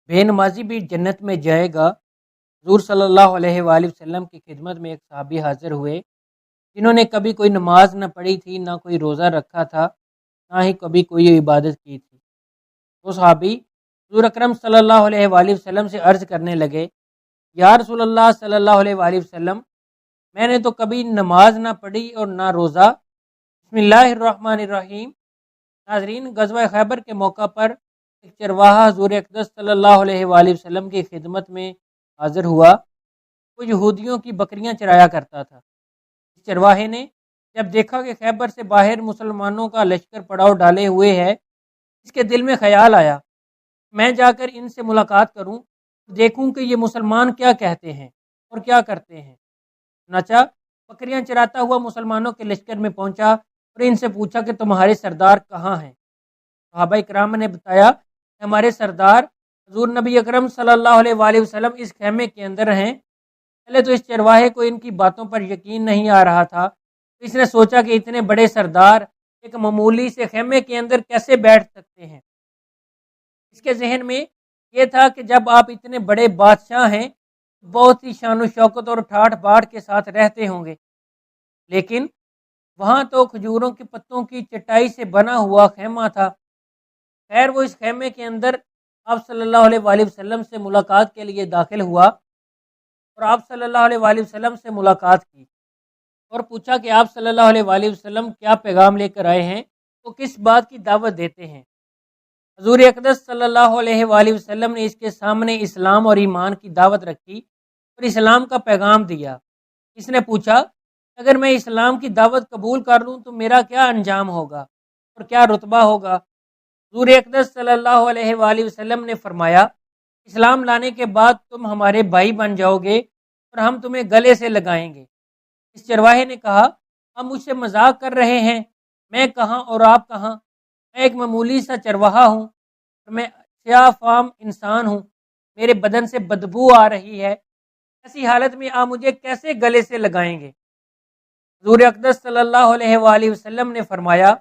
بے نمازی بھی جنت میں جائے گا۔ حضور صلی اللہ علیہ وآلہ وسلم کی خدمت میں ایک صحابی حاضر ہوئے جنہوں نے کبھی کوئی نماز نہ پڑھی تھی، نہ کوئی روزہ رکھا تھا، نہ ہی کبھی کوئی عبادت کی تھی۔ وہ صحابی حضور اکرم صلی اللہ علیہ وآلہ وسلم سے عرض کرنے لگے، یا رسول اللہ صلی اللہ علیہ وآلہ وسلم، میں نے تو کبھی نماز نہ پڑھی اور نہ روزہ۔ بسم اللہ الرحمن الرحیم۔ ناظرین، غزوہ خیبر کے موقع پر ایک چرواہا حضور اقدس صلی اللہ علیہ وآلہ وسلم کی خدمت میں حاضر ہوا۔ وہ یہودیوں کی بکریاں چرایا کرتا تھا۔ اس چرواہے نے جب دیکھا کہ خیبر سے باہر مسلمانوں کا لشکر پڑاؤ ڈالے ہوئے ہے، اس کے دل میں خیال آیا، میں جا کر ان سے ملاقات کروں، دیکھوں کہ یہ مسلمان کیا کہتے ہیں اور کیا کرتے ہیں۔ چنانچہ بکریاں چراتا ہوا مسلمانوں کے لشکر میں پہنچا اور ان سے پوچھا کہ تمہارے سردار کہاں ہیں؟ صحابہ کرام نے بتایا کہ ہمارے سردار حضور نبی اکرم صلی اللہ علیہ وآلہ وسلم اس خیمے کے اندر ہیں۔ پہلے تو اس چرواہے کو ان کی باتوں پر یقین نہیں آ رہا تھا، تو اس نے سوچا کہ اتنے بڑے سردار ایک معمولی سے خیمے کے اندر کیسے بیٹھ سکتے ہیں۔ اس کے ذہن میں یہ تھا کہ جب آپ اتنے بڑے بادشاہ ہیں، بہت ہی شان و شوکت اور ٹھاٹھ باٹھ کے ساتھ رہتے ہوں گے، لیکن وہاں تو کھجوروں کے پتوں کی چٹائی سے بنا ہوا خیمہ تھا۔ خیر، وہ اس خیمے کے اندر آپ صلی اللہ علیہ وآلہ وسلم سے ملاقات کے لیے داخل ہوا اور آپ صلی اللہ علیہ وآلہ وسلم سے ملاقات کی اور پوچھا کہ آپ صلی اللہ علیہ وآلہ وسلم کیا پیغام لے کر آئے ہیں، وہ کس بات کی دعوت دیتے ہیں۔ حضور اقدس صلی اللہ علیہ وآلہ وسلم نے اس کے سامنے اسلام اور ایمان کی دعوت رکھی اور اسلام کا پیغام دیا۔ اس نے پوچھا، اگر میں اسلام کی دعوت قبول کر لوں تو میرا کیا انجام ہوگا اور کیا رتبہ ہوگا؟ حضور اقدس صلی اللہ علیہ وآلہ وسلم نے فرمایا، اسلام لانے کے بعد تم ہمارے بھائی بن جاؤ گے اور ہم تمہیں گلے سے لگائیں گے۔ اس چرواہے نے کہا، آپ مجھ سے مذاق کر رہے ہیں، میں کہاں اور آپ کہاں؟ میں ایک معمولی سا چرواہا ہوں اور میں سیاہ فام انسان ہوں، میرے بدن سے بدبو آ رہی ہے، ایسی حالت میں آپ مجھے کیسے گلے سے لگائیں گے؟ حضور اقدس صلی اللہ علیہ وآلہ وسلم نے فرمایا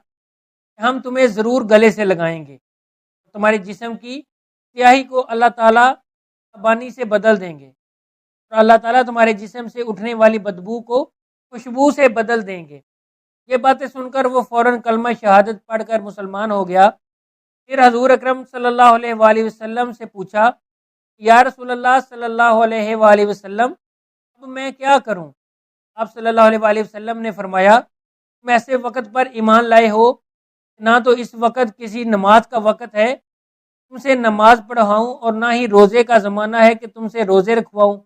کہ ہم تمہیں ضرور گلے سے لگائیں گے، تمہارے جسم کی سیاہی کو اللہ تعالیٰ پانی سے بدل دیں گے اور اللہ تعالیٰ تمہارے جسم سے اٹھنے والی بدبو کو خوشبو سے بدل دیں گے۔ یہ باتیں سن کر وہ فوراً کلمہ شہادت پڑھ کر مسلمان ہو گیا۔ پھر حضور اکرم صلی اللہ علیہ وآلہ وسلم سے پوچھا، یا رسول اللہ صلی اللہ علیہ وآلہ وسلم، اب میں کیا کروں؟ آپ صلی اللہ علیہ وآلہ وسلم نے فرمایا، تم ایسے وقت پر ایمان لائے ہو، نہ تو اس وقت کسی نماز کا وقت ہے تم سے نماز پڑھاؤں اور نہ ہی روزے کا زمانہ ہے کہ تم سے روزے رکھواؤں،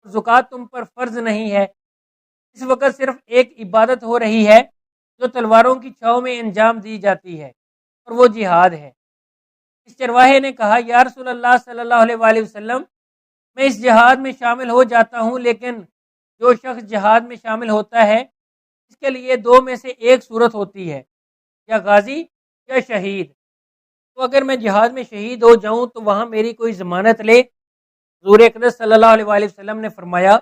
زکوٰۃ تم پر فرض نہیں ہے۔ اس وقت صرف ایک عبادت ہو رہی ہے جو تلواروں کی چھاؤں میں انجام دی جاتی ہے، اور وہ جہاد ہے۔ اس چرواہے نے کہا، یا رسول اللہ صلی اللہ علیہ وآلہ وسلم، میں اس جہاد میں شامل ہو جاتا ہوں، لیکن جو شخص جہاد میں شامل ہوتا ہے اس کے لیے دو میں سے ایک صورت ہوتی ہے، یا غازی یا شہید۔ تو اگر میں جہاد میں شہید ہو جاؤں تو وہاں میری کوئی ضمانت لے؟ حضور اقدس صلی اللہ علیہ وآلہ وسلم نے فرمایا،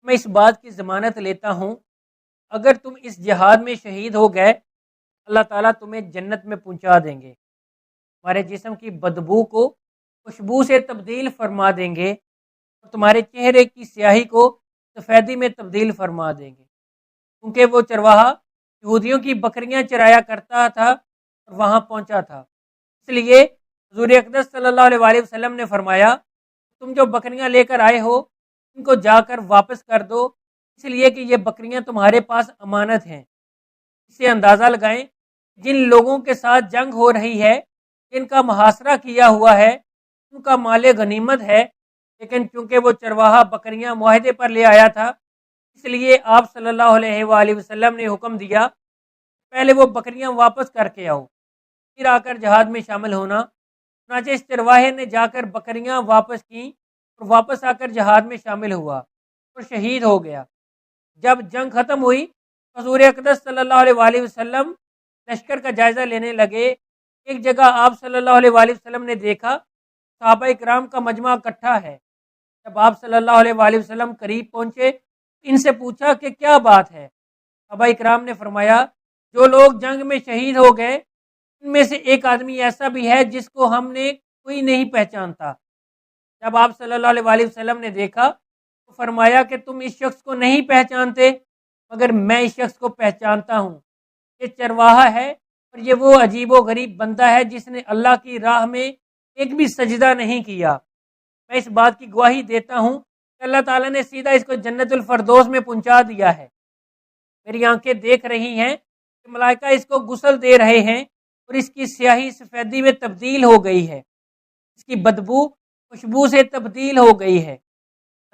میں اس بات کی ضمانت لیتا ہوں، اگر تم اس جہاد میں شہید ہو گئے اللہ تعالیٰ تمہیں جنت میں پہنچا دیں گے، تمہارے جسم کی بدبو کو خوشبو سے تبدیل فرما دیں گے اور تمہارے چہرے کی سیاہی کو سفیدی میں تبدیل فرما دیں گے۔ کیونکہ وہ چرواہا یہودیوں کی بکریاں چرایا کرتا تھا اور وہاں پہنچا تھا، اس لیے حضور اقدس صلی اللہ علیہ وآلہ وسلم نے فرمایا، تم جو بکریاں لے کر آئے ہو ان کو جا کر واپس کر دو، اس لیے کہ یہ بکریاں تمہارے پاس امانت ہیں۔ اس سے اندازہ لگائیں جن لوگوں کے ساتھ جنگ ہو رہی ہے، جن کا محاصرہ کیا ہوا ہے، ان کا مال غنیمت ہے، لیکن چونکہ وہ چرواہا بکریاں معاہدے پر لے آیا تھا، اس لیے آپ صلی اللہ علیہ وآلہ وسلم نے حکم دیا، پہلے وہ بکریاں واپس کر کے آؤ، پھر آ کر جہاد میں شامل ہونا۔ چنانچہ اس چرواہے نے جا کر بکریاں واپس کیں اور واپس آ کر جہاد میں شامل ہوا اور شہید ہو گیا۔ جب جنگ ختم ہوئی، حضور اقدس صلی اللہ علیہ وآلہ وسلم لشکر کا جائزہ لینے لگے۔ ایک جگہ آپ صلی اللہ علیہ وآلہ وسلم نے دیکھا صحابہ اکرام کا مجمع اکٹھا ہے۔ جب آپ صلی اللہ علیہ وآلہ وسلم قریب پہنچے، ان سے پوچھا کہ کیا بات ہے؟ صحابہ اکرام نے فرمایا، جو لوگ جنگ میں شہید ہو گئے ان میں سے ایک آدمی ایسا بھی ہے جس کو ہم نے کوئی نہیں پہچانتا، جب آپ صلی اللہ علیہ وسلم نے دیکھا تو فرمایا کہ تم اس شخص کو نہیں پہچانتے، مگر میں اس شخص کو پہچانتا ہوں، یہ چرواہا ہے اور یہ وہ عجیب و غریب بندہ ہے جس نے اللہ کی راہ میں ایک بھی سجدہ نہیں کیا۔ میں اس بات کی گواہی دیتا ہوں کہ اللہ تعالیٰ نے سیدھا اس کو جنت الفردوس میں پہنچا دیا ہے۔ میری آنکھیں دیکھ رہی ہیں کہ ملائکہ اس کو غسل دے رہے ہیں اور اس کی سیاہی سفیدی میں تبدیل ہو گئی ہے، اس کی بدبو خوشبو سے تبدیل ہو گئی ہے۔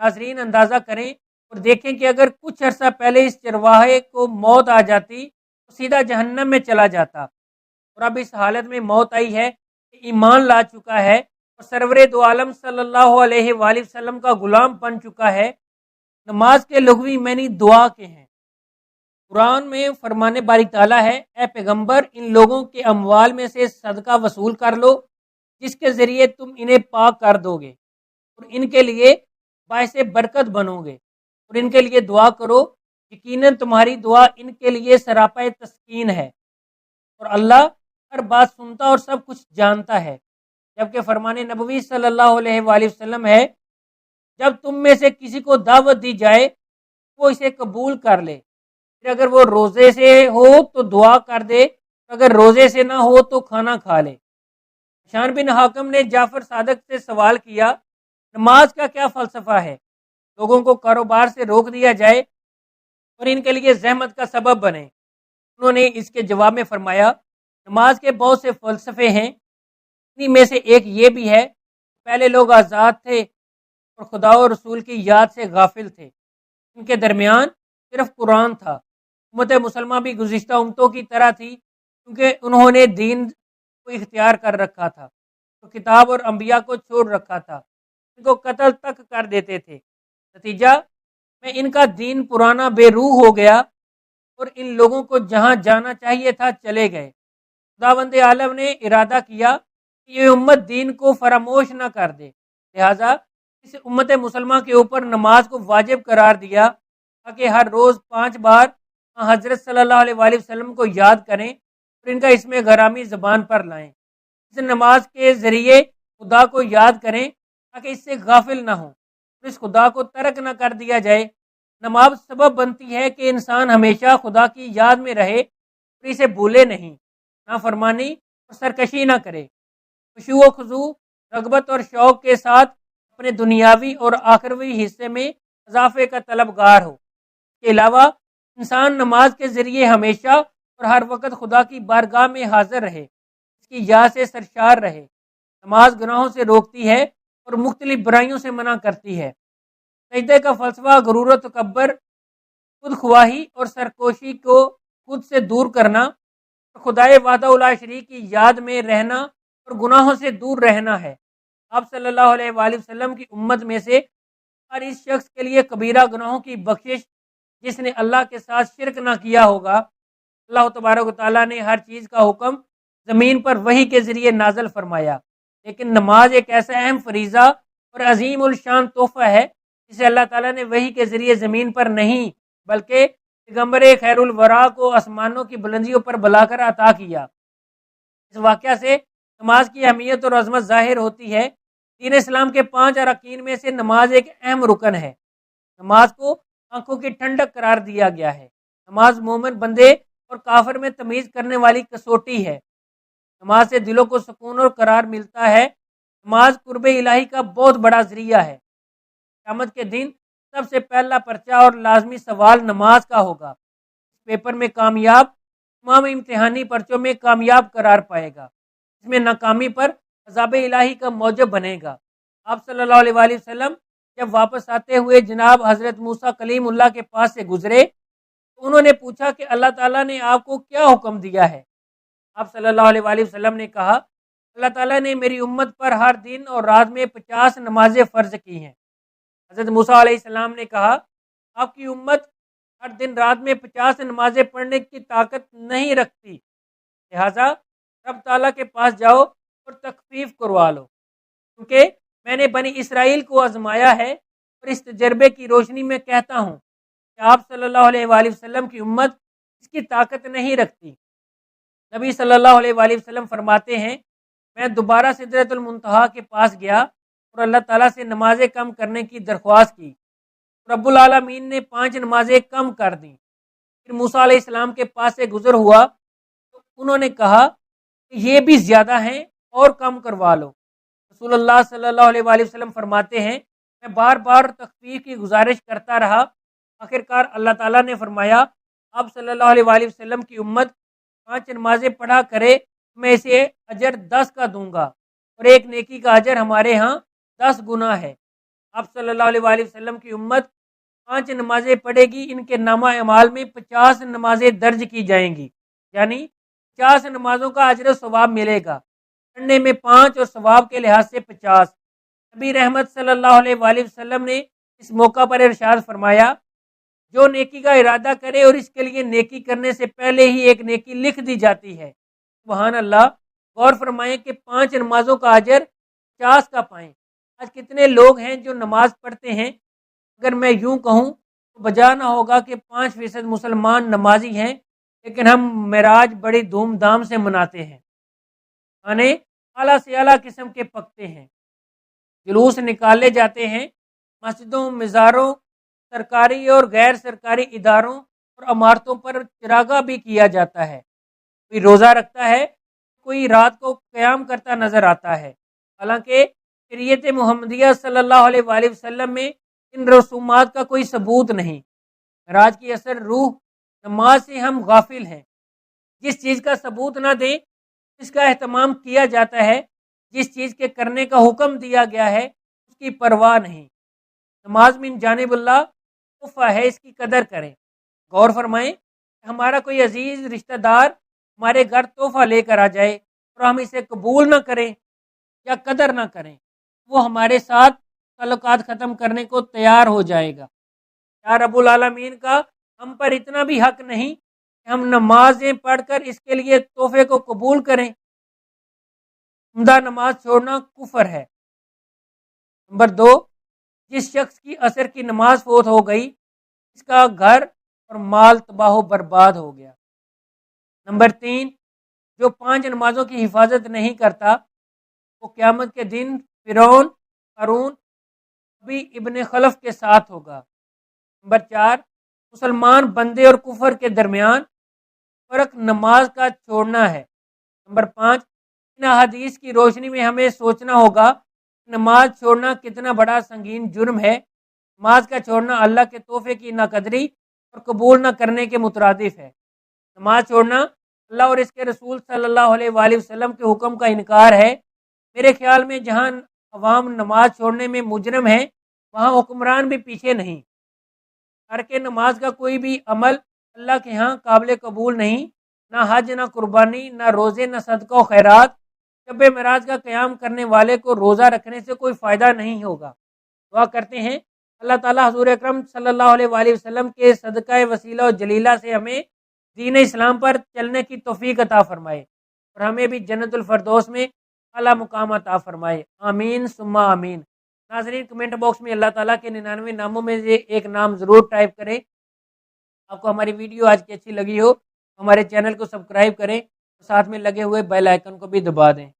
ناظرین اندازہ کریں اور دیکھیں کہ اگر کچھ عرصہ پہلے اس چرواہے کو موت آ جاتی تو سیدھا جہنم میں چلا جاتا، اور اب اس حالت میں موت آئی ہے کہ ایمان لا چکا ہے اور سرور دو عالم صلی اللہ علیہ وآلہ وسلم کا غلام بن چکا ہے۔ نماز کے لغوی معنی دعا کے ہیں۔ قرآن میں فرمانے باری تعالیٰ ہے، اے پیغمبر ان لوگوں کے اموال میں سے صدقہ وصول کر لو جس کے ذریعے تم انہیں پاک کر دو گے اور ان کے لیے باعث برکت بنو گے، اور ان کے لیے دعا کرو، یقیناً تمہاری دعا ان کے لیے سراپا تسکین ہے، اور اللہ ہر بات سنتا اور سب کچھ جانتا ہے۔ جبکہ فرمان نبوی صلی اللہ علیہ وآلہ وسلم ہے، جب تم میں سے کسی کو دعوت دی جائے وہ اسے قبول کر لے، پھر اگر وہ روزے سے ہو تو دعا کر دے، اگر روزے سے نہ ہو تو کھانا کھا لے۔ شان بن حاکم نے جعفر صادق سے سوال کیا، نماز کا کیا فلسفہ ہے؟ لوگوں کو کاروبار سے روک دیا جائے اور ان کے لیے زحمت کا سبب بنے۔ انہوں نے اس کے جواب میں فرمایا، نماز کے بہت سے فلسفے ہیں، انہی میں سے ایک یہ بھی ہے، پہلے لوگ آزاد تھے اور خدا و رسول کی یاد سے غافل تھے، ان کے درمیان صرف قرآن تھا۔ امت مسلمہ بھی گزشتہ امتوں کی طرح تھی، کیونکہ انہوں نے دین کو اختیار کر رکھا تھا تو کتاب اور انبیاء کو چھوڑ رکھا تھا، ان کو قتل تک کر دیتے تھے۔ نتیجہ میں ان کا دین پرانا بے روح ہو گیا اور ان لوگوں کو جہاں جانا چاہیے تھا چلے گئے۔ خداوند عالم نے ارادہ کیا کہ یہ امت دین کو فراموش نہ کر دے، لہٰذا اس امت مسلمہ کے اوپر نماز کو واجب قرار دیا تاکہ ہر روز 5 بار حضرت صلی اللہ علیہ وآلہ وسلم کو یاد کریں اور ان کا اسم گرامی زبان پر لائیں۔ اس نماز کے ذریعے خدا کو یاد کریں تاکہ اس سے غافل نہ ہوں اور اس خدا کو ترک نہ کر دیا جائے۔ نماز سبب بنتی ہے کہ انسان ہمیشہ خدا کی یاد میں رہے اور اسے بھولے نہیں، نافرمانی اور سرکشی نہ کرے، خشوع و خضوع، رغبت اور شوق کے ساتھ اپنے دنیاوی اور آخروی حصے میں اضافے کا طلبگار ہو۔ اس کے علاوہ انسان نماز کے ذریعے ہمیشہ اور ہر وقت خدا کی بارگاہ میں حاضر رہے، اس کی یاد سے سرشار رہے۔ نماز گناہوں سے روکتی ہے اور مختلف برائیوں سے منع کرتی ہے۔ سجدے کا فلسفہ غرور و تکبر، خود خواہی اور سرکوشی کو خود سے دور کرنا اور خدائے وحدہ لا شریک کی یاد میں رہنا اور گناہوں سے دور رہنا ہے۔ آپ صلی اللہ علیہ وآلہ وسلم کی امت میں سے ہر اس شخص کے لیے کبیرہ گناہوں کی بخشش جس نے اللہ کے ساتھ شرک نہ کیا ہوگا۔ اللہ تبارک و تعالیٰ نے ہر چیز کا حکم زمین پر وحی کے ذریعے نازل فرمایا، لیکن نماز ایک ایسا اہم فریضہ اور عظیم الشان تحفہ ہے جسے اللہ تعالیٰ نے وحی کے ذریعے زمین پر نہیں بلکہ پیغمبر خیر الورا کو آسمانوں کی بلندیوں پر بلا کر عطا کیا۔ اس واقعہ سے نماز کی اہمیت اور عظمت ظاہر ہوتی ہے۔ دین اسلام کے 5 ارکین میں سے نماز ایک اہم رکن ہے۔ نماز کو آنکھوں کی ٹھنڈک قرار دیا گیا ہے۔ نماز مومن بندے اور کافر میں تمیز کرنے والی کسوٹی ہے۔ نماز سے دلوں کو سکون اور قرار ملتا ہے۔ نماز قرب الہی کا بہت بڑا ذریعہ ہے۔ قیامت کے دن سب سے پہلا پرچہ اور لازمی سوال نماز کا ہوگا۔ اس پیپر میں کامیاب تمام امتحانی پرچوں میں کامیاب قرار پائے گا، اس میں ناکامی پر عذاب الہی کا موجب بنے گا۔ آپ صلی اللہ علیہ وآلہ وسلم جب واپس آتے ہوئے جناب حضرت موسیٰ کلیم اللہ کے پاس سے گزرے تو انہوں نے پوچھا کہ اللہ تعالیٰ نے آپ کو کیا حکم دیا ہے؟ آپ صلی اللہ علیہ وآلہ وسلم نے کہا، اللہ تعالیٰ نے میری امت پر ہر دن اور رات میں 50 نمازیں فرض کی ہیں۔ حضرت موسیٰ علیہ السلام نے کہا، آپ کی امت ہر دن رات میں 50 نمازیں پڑھنے کی طاقت نہیں رکھتی، لہٰذا رب تعالیٰ کے پاس جاؤ اور تخفیف کروا لو، کیونکہ میں نے بنی اسرائیل کو آزمایا ہے اور اس تجربے کی روشنی میں کہتا ہوں کہ آپ صلی اللہ علیہ وآلہ وسلم کی امت اس کی طاقت نہیں رکھتی۔ نبی صلی اللہ علیہ وآلہ وسلم فرماتے ہیں، میں دوبارہ سدرۃ المنتہا کے پاس گیا اور اللہ تعالیٰ سے نمازیں کم کرنے کی درخواست کی۔ رب العالمین نے 5 نمازیں کم کر دیں۔ پھر موسیٰ علیہ السلام کے پاس سے گزر ہوا تو انہوں نے کہا کہ یہ بھی زیادہ ہیں اور کم کروا لو۔ رسول اللہ صلی اللہ علیہ وآلہ وسلم فرماتے ہیں میں بار بار تخفیف کی گزارش کرتا رہا، آخرکار اللہ تعالیٰ نے فرمایا آپ صلی اللہ علیہ وآلہ وسلم کی امت 5 نمازیں پڑھا کرے میں اسے اجر 10 کا دوں گا، اور ایک نیکی کا اجر ہمارے ہاں 10 گنا ہے۔ آپ صلی اللہ علیہ وآلہ وسلم کی امت 5 نمازیں پڑھے گی، ان کے نامہ اعمال میں 50 نمازیں درج کی جائیں گی، یعنی 50 نمازوں کا اجر و ثواب ملے گا، پڑھنے میں 5 اور ثواب کے لحاظ سے 50۔ نبی رحمت صلی اللہ علیہ وآلہ وسلم نے اس موقع پر ارشاد فرمایا جو نیکی کا ارادہ کرے اور اس کے لیے نیکی کرنے سے پہلے ہی ایک نیکی لکھ دی جاتی ہے۔ سبحان اللہ، غور فرمائیں کہ 5 نمازوں کا اجر 50 کا پائیں۔ آج کتنے لوگ ہیں جو نماز پڑھتے ہیں؟ اگر میں یوں کہوں تو بجا نہ ہوگا کہ 5% مسلمان نمازی ہیں، لیکن ہم معراج بڑی دھوم دھام سے مناتے ہیں، کھانے اعلیٰ سے اعلیٰ قسم کے پکتے ہیں، جلوس نکالے جاتے ہیں، مسجدوں، مزاروں، سرکاری اور غیر سرکاری اداروں اور عمارتوں پر چراغاں بھی کیا جاتا ہے، کوئی روزہ رکھتا ہے، کوئی رات کو قیام کرتا نظر آتا ہے۔ حالانکہ شریعت محمدیہ صلی اللہ علیہ وآلہ وسلم میں ان رسومات کا کوئی ثبوت نہیں۔ معراج کی اثر روح نماز سے ہم غافل ہیں، جس چیز کا ثبوت نہ دیں اس کا اہتمام کیا جاتا ہے، جس چیز کے کرنے کا حکم دیا گیا ہے اس کی پرواہ نہیں۔ نماز من جانب اللہ تحفہ ہے، اس کی قدر کریں۔ غور فرمائیں کہ ہمارا کوئی عزیز رشتہ دار ہمارے گھر تحفہ لے کر آ جائے اور ہم اسے قبول نہ کریں یا قدر نہ کریں، وہ ہمارے ساتھ تعلقات ختم کرنے کو تیار ہو جائے گا۔ یا رب العالمین کا ہم پر اتنا بھی حق نہیں کہ ہم نمازیں پڑھ کر اس کے لیے تحفے کو قبول کریں؟ عمدہ نماز چھوڑنا کفر ہے۔ نمبر 2، جس شخص کی عصر کی نماز فوت ہو گئی اس کا گھر اور مال تباہ و برباد ہو گیا۔ نمبر 3، جو 5 نمازوں کی حفاظت نہیں کرتا وہ قیامت کے دن فرعون، قارون، ابی ابن خلف کے ساتھ ہوگا۔ نمبر 4، مسلمان بندے اور کفر کے درمیان فرق نماز کا چھوڑنا ہے۔ نمبر 5، ان احادیث کی روشنی میں ہمیں سوچنا ہوگا نماز چھوڑنا کتنا بڑا سنگین جرم ہے۔ نماز کا چھوڑنا اللہ کے تحفے کی ناقدری اور قبول نہ کرنے کے مترادف ہے۔ نماز چھوڑنا اللہ اور اس کے رسول صلی اللہ علیہ وآلہ وسلم کے حکم کا انکار ہے۔ میرے خیال میں جہاں عوام نماز چھوڑنے میں مجرم ہیں وہاں حکمران بھی پیچھے نہیں۔ ترک نماز کا کوئی بھی عمل اللہ کے ہاں قابل قبول نہیں، نہ حج، نہ قربانی، نہ روزے، نہ صدقہ و خیرات۔ شب معراج کا قیام کرنے والے کو روزہ رکھنے سے کوئی فائدہ نہیں ہوگا۔ دعا کرتے ہیں اللہ تعالیٰ حضور اکرم صلی اللہ علیہ وآلہ وسلم کے صدقہ وسیلہ و جلیلہ سے ہمیں دین اسلام پر چلنے کی توفیق عطا فرمائے اور ہمیں بھی جنت الفردوس میں اعلیٰ مقام عطا فرمائے، آمین ثم آمین۔ ناظرین، کمنٹ باکس میں اللہ تعالیٰ کے 99 ناموں میں سے ایک نام ضرور ٹائپ کریں۔ آپ کو ہماری ویڈیو آج کی اچھی لگی ہو ہمارے چینل کو سبسکرائب کریں، ساتھ میں لگے ہوئے بیل آئیکن کو بھی دبا دیں۔